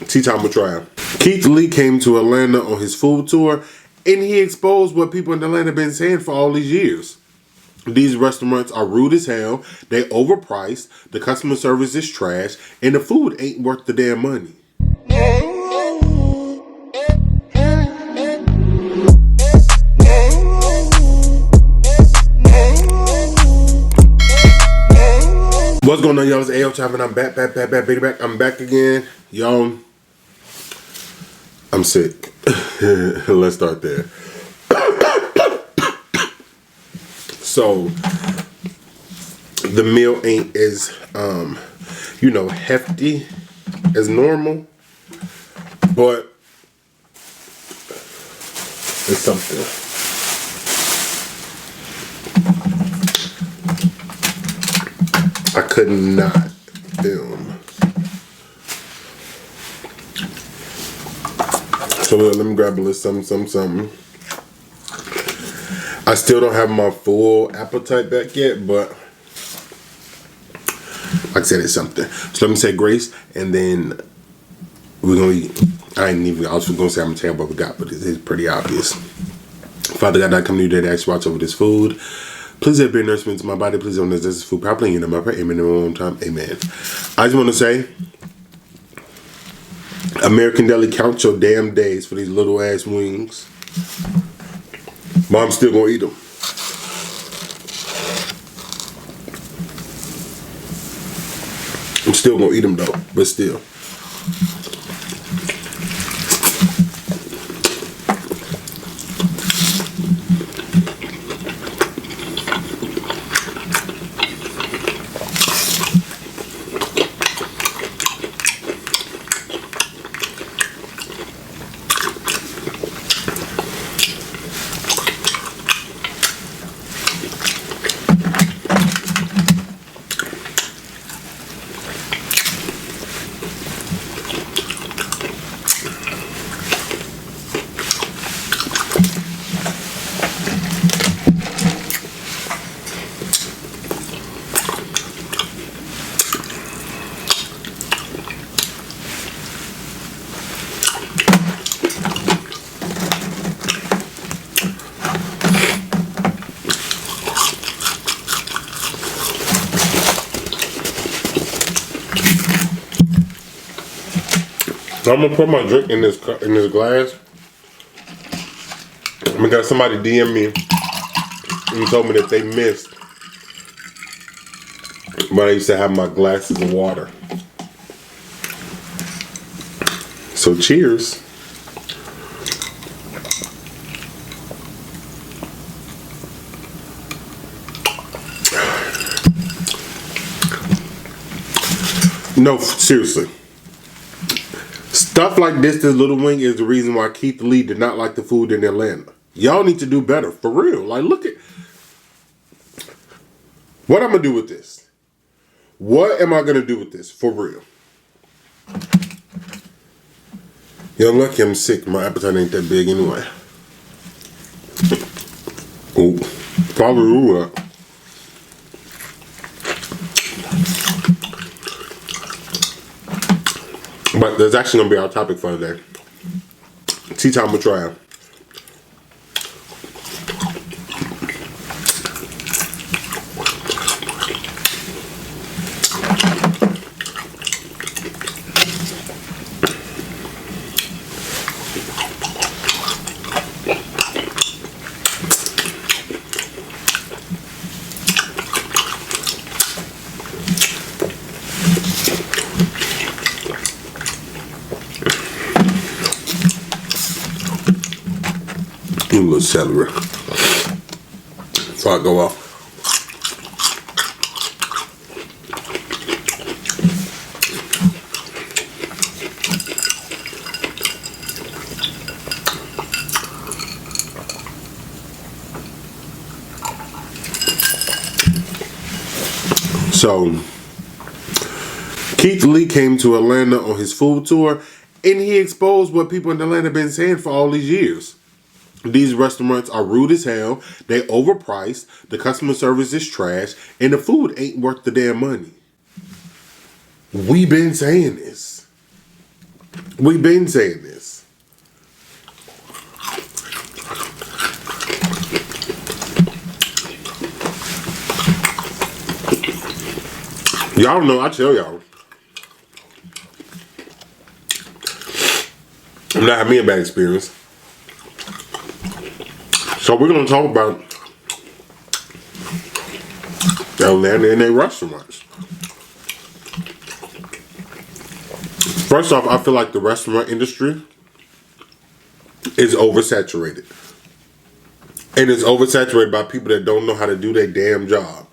Tea time with Trav. Keith Lee came to Atlanta on his food tour, and he exposed what people in Atlanta have been saying for all these years. These restaurants are rude as hell, they overpriced, the customer service is trash, and the food ain't worth the damn money. What's going on, y'all? It's AyooTravv, and I'm back. I'm back again. Y'all, I'm sick. Let's start there. So, the meal ain't as, hefty as normal, but it's something. I could not film. So let me grab a little something. I still don't have my full appetite back yet, but like I said, it's something. So let me say grace, and then we're gonna eat. I was gonna say I'm gonna tell you what we got, but it's pretty obvious. Father God, I come to you today to ask you to watch over this food. Please have been nourishment to my body. Please don't this food properly. You know my prayer. Amen. One time. Amen. I just want to say, American Deli, count your damn days for these little ass wings. But I'm still gonna eat them. I'm still gonna eat them though, but still. So I'm gonna put my drink in this glass. I got somebody DM me and told me that they missed when I used to have my glasses of water. So cheers. No, seriously. Stuff like this little wing is the reason why Keith Lee did not like the food in Atlanta. Y'all need to do better, for real. Like, look at what I'm gonna do with this. What am I gonna do with this, for real? Y'all lucky I'm sick. My appetite ain't that big anyway. Oh, probably will. But that's actually gonna be our topic for today. Tea time with Trav. A little celery. So I go off. So Keith Lee came to Atlanta on his food tour, and he exposed what people in Atlanta have been saying for all these years. These restaurants are rude as hell, they overpriced, the customer service is trash, and the food ain't worth the damn money. We've been saying this. We've been saying this. Y'all know, I tell y'all. I'm not having a bad experience. So we're going to talk about Atlanta and their restaurants. First off, I feel like the restaurant industry is oversaturated. And it's oversaturated by people that don't know how to do their damn job.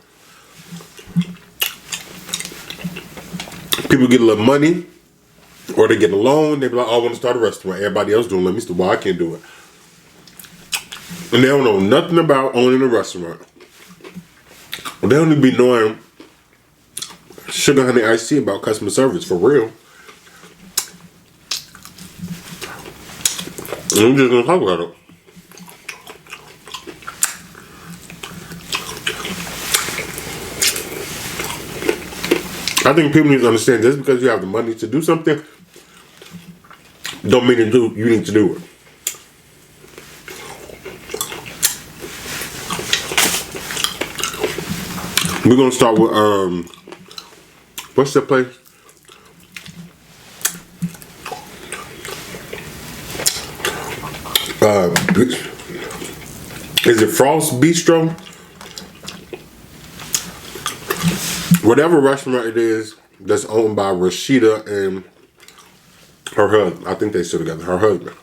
People get a little money, or they get a loan, they be like, oh, I want to start a restaurant. Everybody else doing it, let me start. Well, I can't do it. And they don't know nothing about owning a restaurant. They don't even be knowing sugar honey iced tea about customer service, for real. And I'm just going to talk about it. I think people need to understand, just because you have the money to do something, don't mean you need to do it. We're gonna start with what's that place? Is it Frost Bistro? Whatever restaurant it is that's owned by Rashida and her husband. I think they still together. Her husband.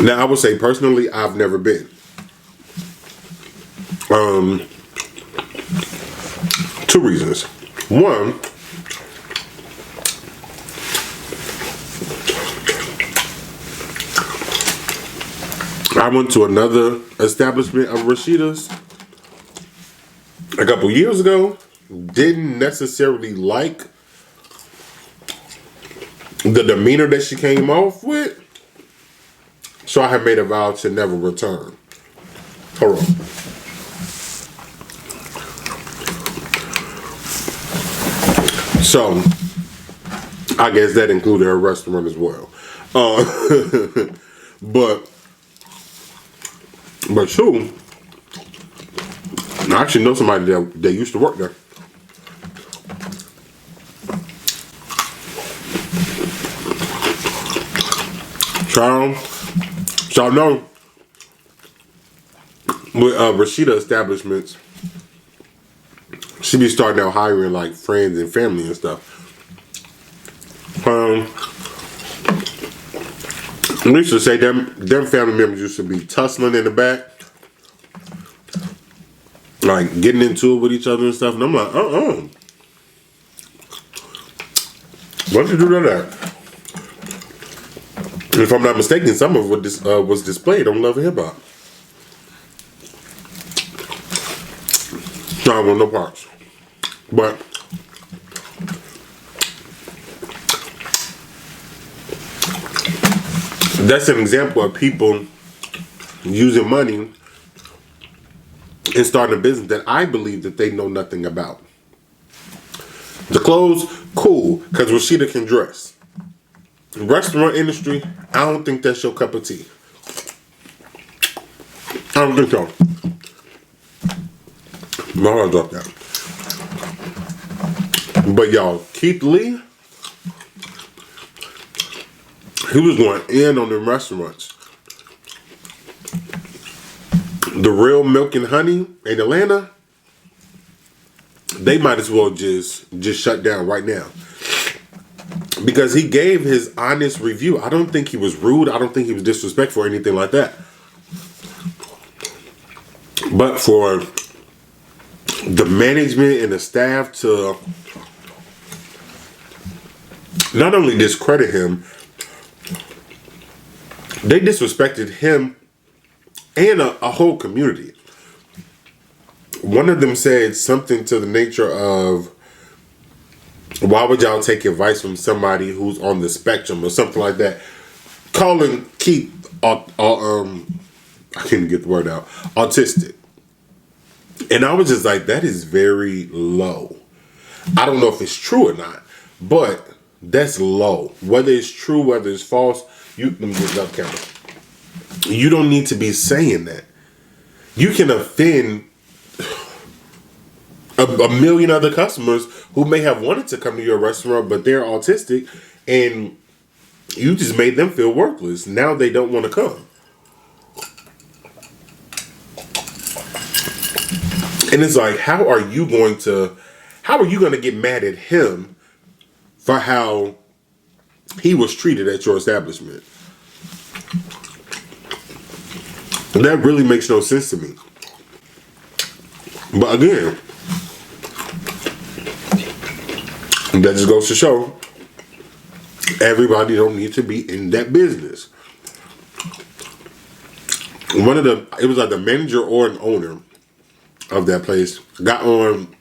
Now, I would say personally, I've never been. Two reasons. One, I went to another establishment of Rashida's a couple years ago. Didn't necessarily like the demeanor that she came off with, so I had made a vow to never return. Hold on. So I guess that included her restaurant as well. But two, I actually know somebody that used to work there. So I know with Rashida establishments, she be starting out hiring like friends and family and stuff. I used to say them family members used to be tussling in the back, like getting into it with each other and stuff, and I'm like, why'd you do that? If I'm not mistaken, some of what was displayed on Love and Hip Hop. I want no parts, but that's an example of people using money and starting a business that I believe that they know nothing about. The clothes, cool, because Rashida can dress. Restaurant industry, I don't think that's your cup of tea. I don't think so. No, I'll drop that. But y'all, Keith Lee, he was going in on them restaurants. The Real Milk and Honey in Atlanta, they might as well just shut down right now. Because he gave his honest review. I don't think he was rude. I don't think he was disrespectful or anything like that. But for the management and the staff to not only discredit him, they disrespected him and a whole community. One of them said something to the nature of, why would y'all take advice from somebody who's on the spectrum or something like that? Calling Keith, I can't get the word out, autistic. And I was just like, that is very low. I don't know if it's true or not, But that's low. Whether it's true, whether it's false, let me get it up camera. You don't need to be saying that. You can offend a million other customers who may have wanted to come to your restaurant, but they're autistic, and you just made them feel worthless. Now they don't want to come. And it's like, how are you going to get mad at him for how he was treated at your establishment? That really makes no sense to me. But again, that just goes to show everybody don't need to be in that business. It was like the manager or an owner of that place got on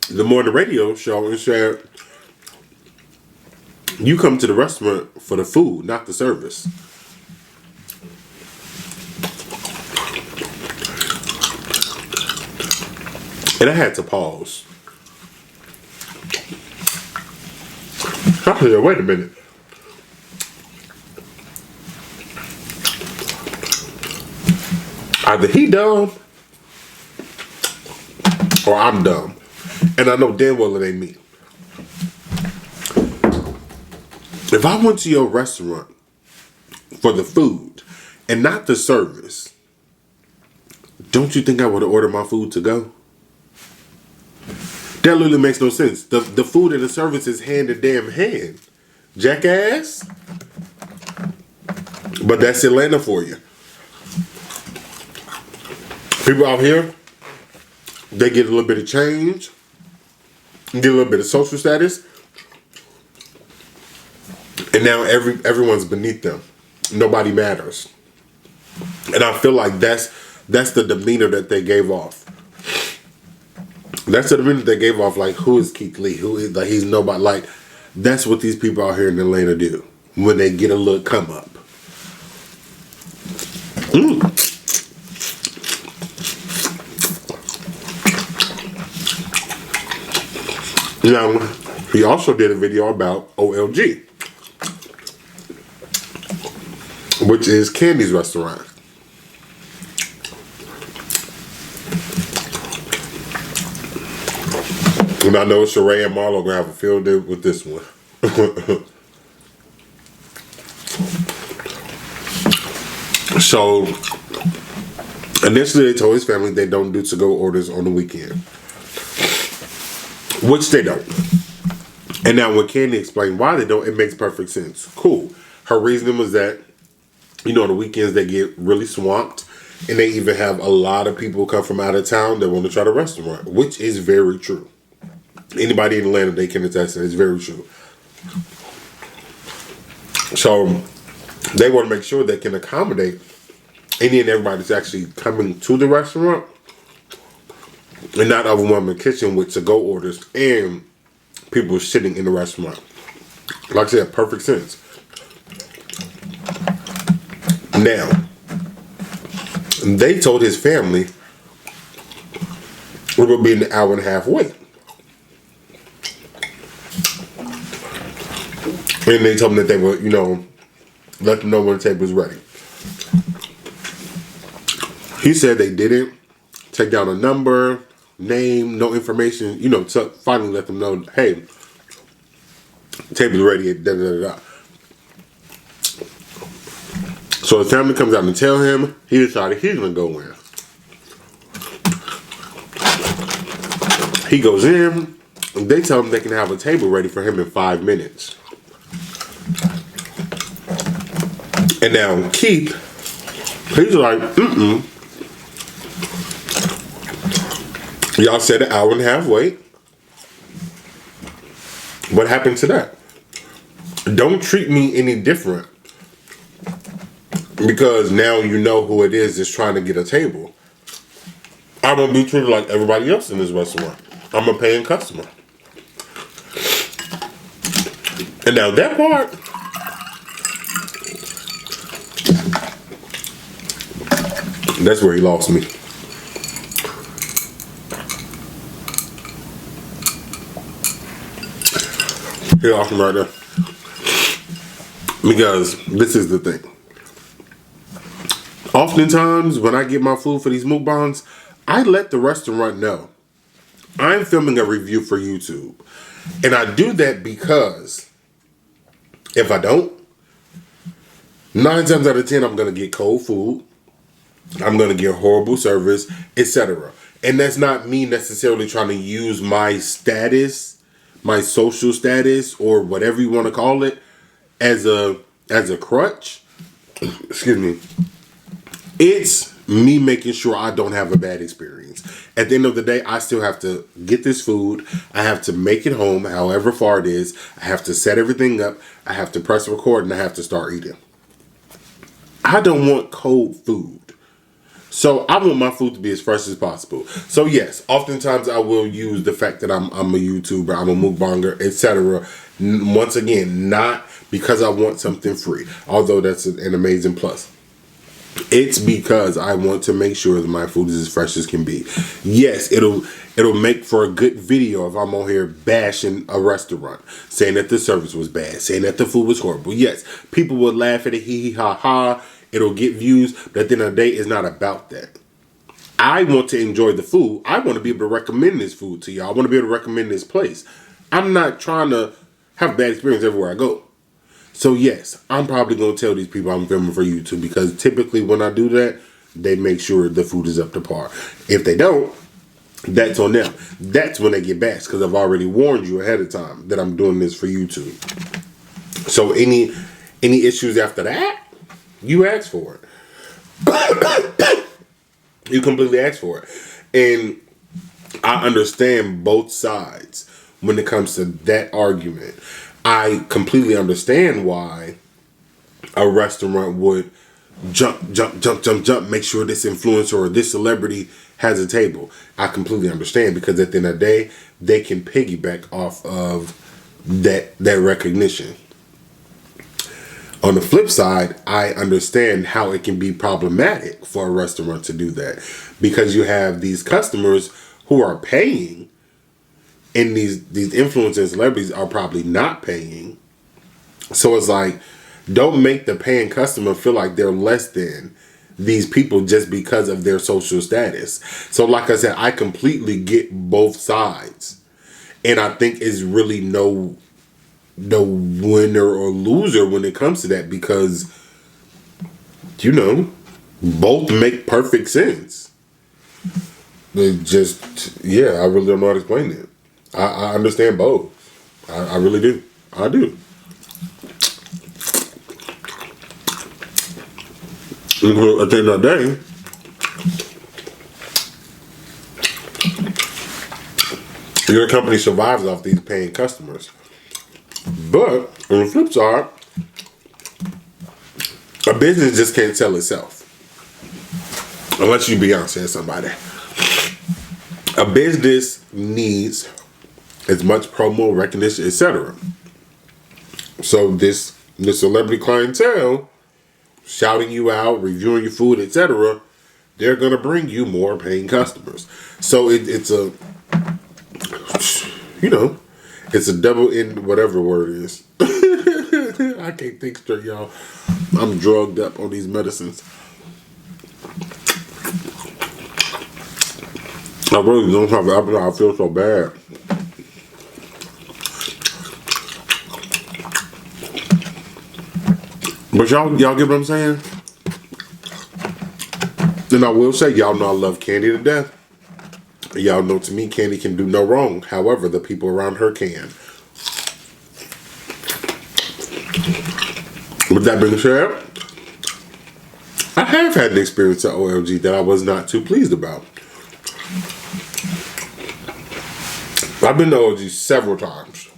the morning radio show and said, you come to the restaurant for the food, not the service. And I had to pause. I said, wait a minute. Either he dumb or I'm dumb. And I know damn well it ain't me. If I went to your restaurant for the food and not the service, don't you think I would have ordered my food to go? That literally makes no sense. The food and the service is hand in damn hand. Jackass. But that's Atlanta for you. People out here, they get a little bit of change, get a little bit of social status, and now everyone's beneath them. Nobody matters. And I feel like that's the demeanor that they gave off. That's the demeanor they gave off. Like, who is Keith Lee? Who is, like, he's nobody. Like, that's what these people out here in Atlanta do when they get a little come up. Now, he also did a video about OLG, which is Candy's restaurant. And I know Sheree and Marlo gonna have a field day with this one. So, initially they told his family they don't do to-go orders on the weekend. Which they don't. And now when Candy explained why they don't, it makes perfect sense. Cool. Her reasoning was that, on the weekends they get really swamped. And they even have a lot of people come from out of town that want to try the restaurant. Which is very true. Anybody in Atlanta, they can attest to it. It's very true. So, they want to make sure they can accommodate any and everybody that's actually coming to the restaurant and not overwhelm the kitchen with to-go orders and people sitting in the restaurant. Like I said, perfect sense. Now, they told his family we're going to be an hour and a half wait. And they told them that they would, let them know when the table was ready. He said they didn't take down a number, name, no information, to finally let them know, hey, the table's ready, da-da-da-da. So the family comes out and tell him, he decided he's going to go in. He goes in, and they tell him they can have a table ready for him in 5 minutes. And now Keith, he's like, y'all said an hour and a half wait. What happened to that? Don't treat me any different because now you know who it is that's trying to get a table. I'm going to be treated like everybody else in this restaurant. I'm a paying customer. And now that part, that's where he lost me. He's awesome right there. Because this is the thing. Oftentimes, when I get my food for these mukbangs, I let the restaurant know I'm filming a review for YouTube. And I do that because if I don't, 9 times out of 10, I'm going to get cold food. I'm going to get horrible service, etc. And that's not me necessarily trying to use my status, my social status, or whatever you want to call it, as a crutch. Excuse me. It's me making sure I don't have a bad experience. At the end of the day, I still have to get this food. I have to make it home, however far it is. I have to set everything up. I have to press record, and I have to start eating. I don't want cold food. So I want my food to be as fresh as possible. So yes, oftentimes I will use the fact that I'm a YouTuber, I'm a mukbanger, etc. Once again, not because I want something free, although that's an amazing plus. It's because I want to make sure that my food is as fresh as can be. Yes, it'll make for a good video if I'm on here bashing a restaurant, saying that the service was bad, saying that the food was horrible. Yes, people will laugh at it, hee hee ha ha. It'll get views, but at the end of the day, it's not about that. I want to enjoy the food. I want to be able to recommend this food to y'all. I want to be able to recommend this place. I'm not trying to have a bad experience everywhere I go. So yes, I'm probably going to tell these people I'm filming for YouTube, because typically when I do that, they make sure the food is up to par. If they don't, that's on them. That's when they get bashed, because I've already warned you ahead of time that I'm doing this for YouTube. So any issues after that, you asked for it. You completely asked for it. And I understand both sides when it comes to that argument. I completely understand why a restaurant would jump, make sure this influencer or this celebrity has a table. I completely understand, because at the end of the day, they can piggyback off of that recognition. On the flip side, I understand how it can be problematic for a restaurant to do that, because you have these customers who are paying, and these influencers and celebrities are probably not paying. So it's like, don't make the paying customer feel like they're less than these people just because of their social status. So like I said, I completely get both sides. And I think it's really no winner or loser when it comes to that, because, you know, both make perfect sense. It just, yeah, I really don't know how to explain it. I understand both. I really do. I do. At the end of the day, your company survives off these paying customers. But on the flip side, a business just can't sell itself. Unless you Beyonce or somebody. A business needs as much promo, recognition, etc. So this celebrity clientele shouting you out, reviewing your food, etc., they're gonna bring you more paying customers. So it's a, you know, it's a double in whatever word it is. I can't think straight, y'all. I'm drugged up on these medicines. I really don't have it. I feel so bad. But y'all get what I'm saying? And I will say, y'all know I love Candy to death. Y'all know, to me, Candy can do no wrong. However, the people around her can. With that being said, I have had an experience at OLG that I was not too pleased about. I've been to OLG several times.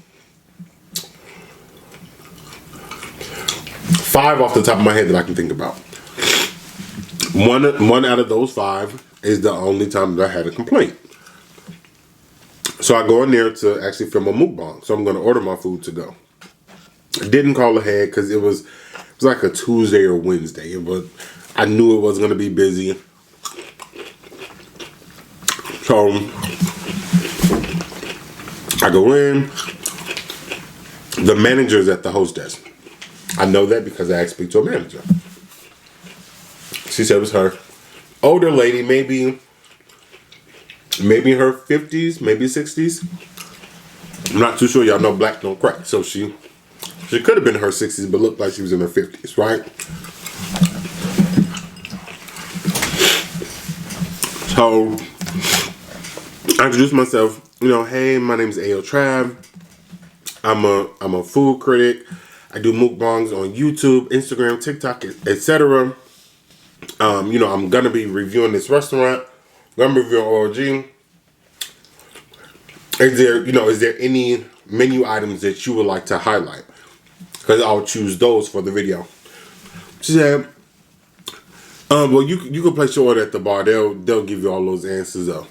5 off the top of my head that I can think about. One out of those 5 is the only time that I had a complaint. So I go in there to actually film a mukbang. So I'm going to order my food to go. I didn't call ahead because it was like a Tuesday or Wednesday. I knew it was going to be busy. So I go in, The manager's at the host desk. I know that because I asked to speak to a manager. She said it was her. Older lady, maybe in her 50s, maybe 60s. I'm not too sure. Y'all know black don't crack. So she could have been in her 60s, but looked like she was in her 50s, right? So I introduced myself. You know, hey, my name is AyooTravv. I'm a food critic. I do mukbangs on YouTube, Instagram, TikTok, etc. You know, I'm gonna be reviewing this restaurant. I'm gonna be reviewing OG. Is there any menu items that you would like to highlight? Because I'll choose those for the video. She said, well, you can place your order at the bar. They'll give you all those answers though.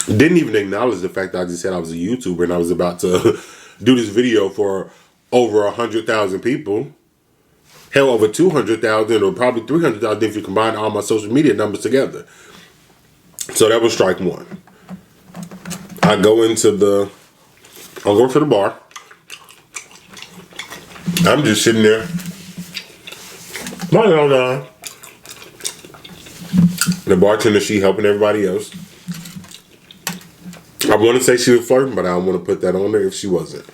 Didn't even acknowledge the fact that I just said I was a YouTuber and I was about to do this video for over 100,000 people. Hell, over 200,000 or probably 300,000 if you combine all my social media numbers together. So that was strike one. I go to the bar. I'm just sitting there. The bartender, she helping everybody else. I want to say she was flirting, but I don't want to put that on there if she wasn't.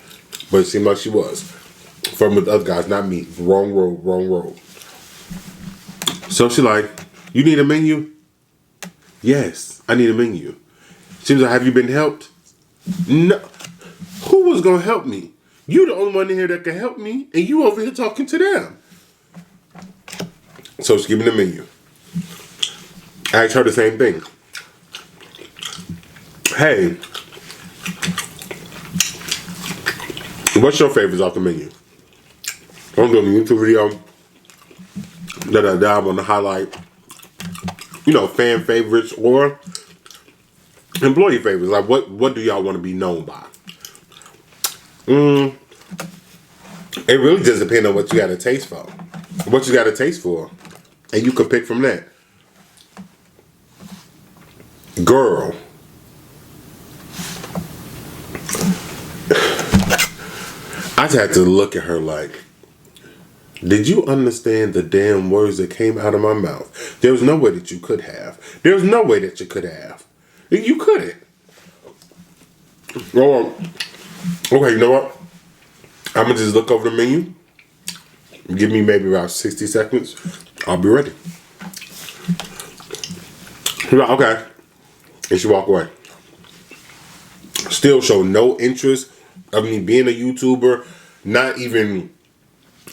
But it seemed like she was. Flirting with other guys, not me. Wrong road. So she like, you need a menu? Yes, I need a menu. She was like, have you been helped? No. Who was going to help me? You the only one in here that can help me, and you over here talking to them. So she's giving the menu. I asked her the same thing. Hey, what's your favorites off the menu? I'm doing a YouTube video that I want to highlight, fan favorites or employee favorites. Like, what do y'all want to be known by? It really just depends on what you got a taste for. What you got a taste for. And you can pick from that. Girl. I just had to look at her like, did you understand the damn words that came out of my mouth? There was no way that you could have. There was no way that you could have. You couldn't. Well, okay, you know what? I'm going to just look over the menu. Give me maybe about 60 seconds. I'll be ready. She's like, okay. And she walked away. Still show no interest of me being a YouTuber. Not even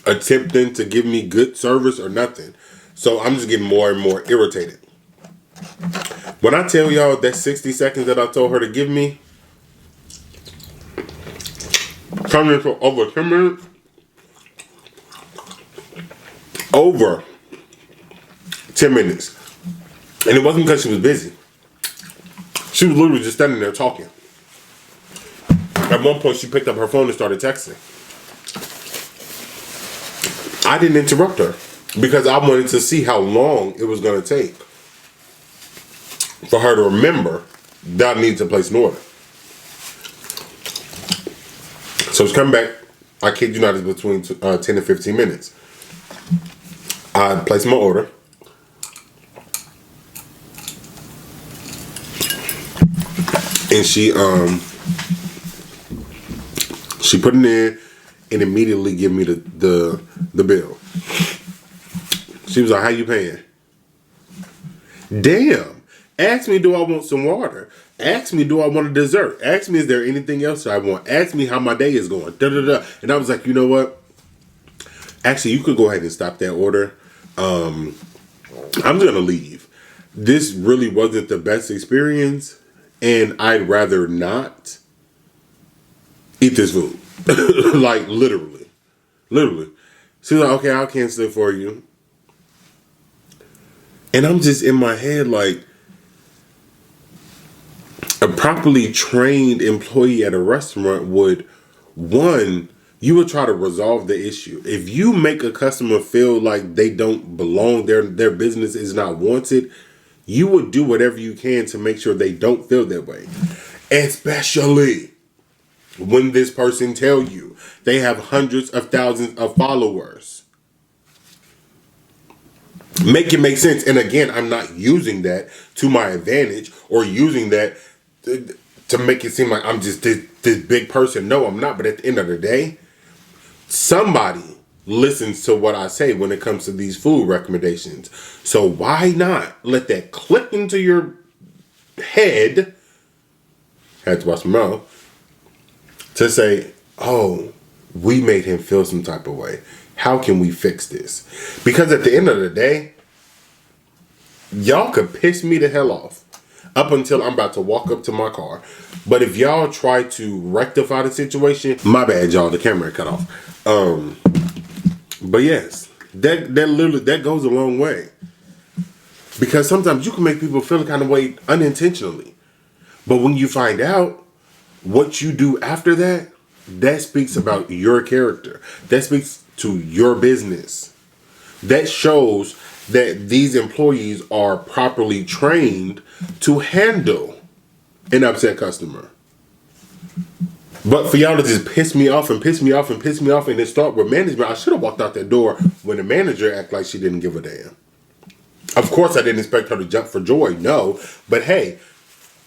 attempting to give me good service or nothing. So I'm just getting more and more irritated. When I tell y'all that 60 seconds that I told her to give me, coming for over 10 minutes, over 10 minutes. And it wasn't because she was busy. She was literally just standing there talking. At one point, she picked up her phone and started texting. I didn't interrupt her because I wanted to see how long it was going to take for her to remember that I need to place an order. So she's coming back. I kid you not, it's between 10 and 15 minutes. I placed my order. And she put it in and immediately give me the bill. She was like, how you paying? Damn. Ask me, do I want some water? Ask me, do I want a dessert? Ask me, is there anything else that I want? Ask me how my day is going. And I was like, you know what? Actually, you could go ahead and stop that order. I'm just going to leave. This really wasn't the best experience. And I'd rather not eat this food. Like, literally. She's like, okay, I'll cancel it for you. And I'm just in my head like, a properly trained employee at a restaurant would, you would try to resolve the issue. If you make a customer feel like they don't belong, their business is not wanted, you would do whatever you can to make sure they don't feel that way. Especially when this person tell you they have hundreds of thousands of followers? Make it make sense. And again, I'm not using that to my advantage or using that to make it seem like I'm just this big person. No, I'm not. But at the end of the day, somebody listens to what I say when it comes to these food recommendations. So why not let that click into your head? Had to wash my mouth. To say, oh, we made him feel some type of way. How can we fix this? Because at the end of the day, y'all could piss me the hell off up until I'm about to walk up to my car. But if y'all try to rectify the situation, my bad, y'all, the camera cut off. But yes, that goes a long way. Because sometimes you can make people feel the kind of way unintentionally. But when you find out what you do after that, that speaks about your character. That speaks to your business. That shows that these employees are properly trained to handle an upset customer. But for y'all to just piss me off and piss me off and piss me off and then start with management, I should have walked out that door when the manager acted like she didn't give a damn. Of course, I didn't expect her to jump for joy, no. But hey,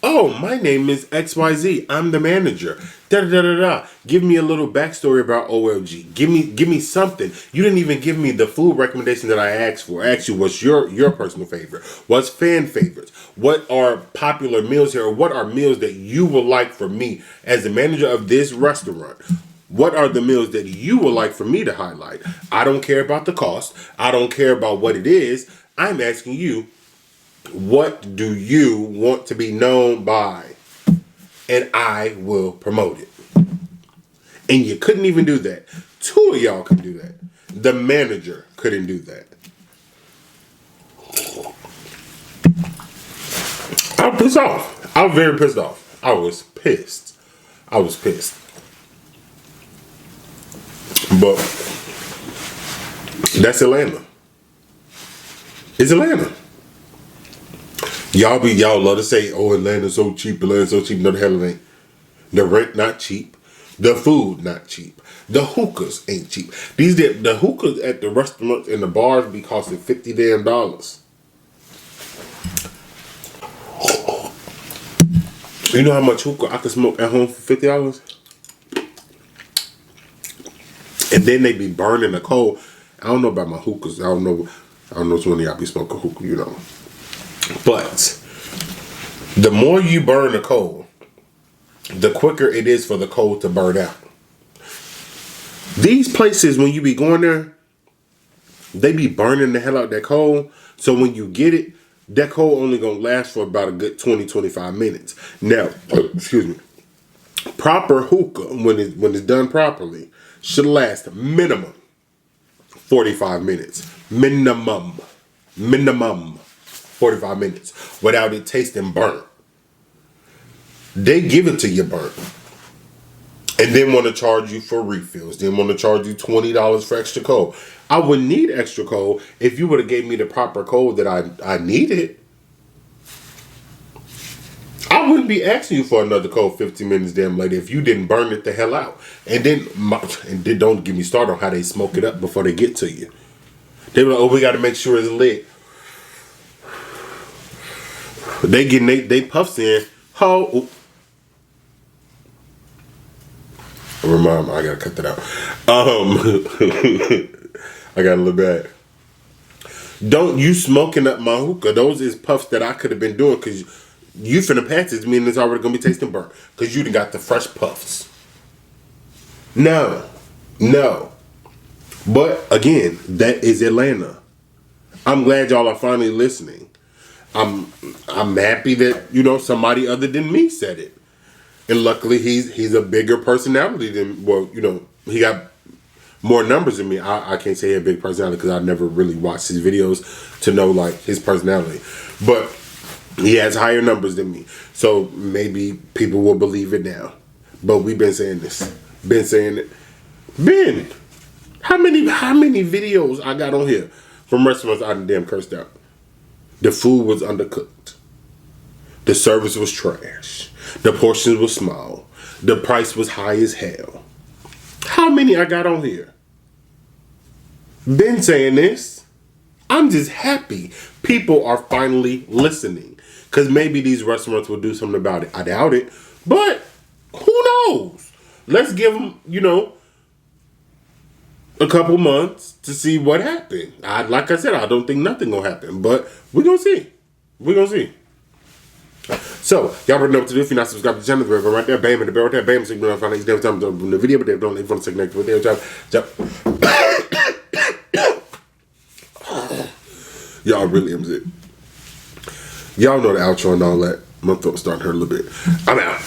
oh, my name is XYZ. I'm the manager. Da-da-da-da-da. Give me a little backstory about OLG. Give me something. You didn't even give me the food recommendation that I asked for. I asked you what's your personal favorite. What's fan favorites? What are popular meals here? Or what are meals that you would like for me as the manager of this restaurant? What are the meals that you would like for me to highlight? I don't care about the cost. I don't care about what it is. I'm asking you, what do you want to be known by? And I will promote it. And you couldn't even do that. Two of y'all could do that. The manager couldn't do that. I was pissed off. I was very pissed off. I was pissed. But that's Atlanta. It's Atlanta. Y'all love to say, oh, Atlanta's so cheap, No, the hell it ain't. The rent not cheap. The food not cheap. The hookahs ain't cheap. The hookahs at the restaurants and the bars be costing $50 damn. You know how much hookah I can smoke at home for $50? And then they be burning the coal. I don't know about my hookahs. I don't know which one of y'all be smoking hookah, you know. But the more you burn the coal, the quicker it is for the coal to burn out. These places, when you be going there, they be burning the hell out that coal. So when you get it, that coal only gonna last for about a good 20-25 minutes. Now, excuse me. Proper hookah, when it's done properly, should last minimum 45 minutes. Minimum 45 minutes without it tasting burnt. They give it to you burnt. And then want to charge you for refills. Then want to charge you $20 for extra coal. I wouldn't need extra coal if you would have gave me the proper coal that I needed. I wouldn't be asking you for another coal 15 minutes damn later if you didn't burn it the hell out. And then don't get me started on how they smoke it up before they get to you. They were like, oh, we got to make sure it's lit. They getting they puffs in. Oh, remind me, I gotta cut that out. I got a little bad. Don't you smoking up my hookah? Those is puffs that I could have been doing because you finna pass this, meaning it's already gonna be tasting burnt because you done got the fresh puffs. No. But again, that is Atlanta. I'm glad y'all are finally listening. I'm happy that, somebody other than me said it. And luckily he's a bigger personality than, he got more numbers than me. I can't say he had a big personality because I never really watched his videos to know like his personality. But he has higher numbers than me. So maybe people will believe it now. But we've been saying this. Been saying it. How many videos I got on here from restaurants I done damn cursed out? The food was undercooked. The service was trash. The portions were small. The price was high as hell. How many I got on here? Been saying this. I'm just happy people are finally listening. Because maybe these restaurants will do something about it. I doubt it. But who knows? Let's give them, a couple months to see what happened. Like I said, I don't think nothing gonna happen. But we're gonna see. We're gonna see. So, y'all already know what to do. If you're not subscribed to the channel, go right there, bam, in the bell right there, bam, so you can find next time from the video, but they don't leave on the second next video. Y'all really am it. Y'all know the outro and all that. My throat's starting to hurt a little bit. I'm out.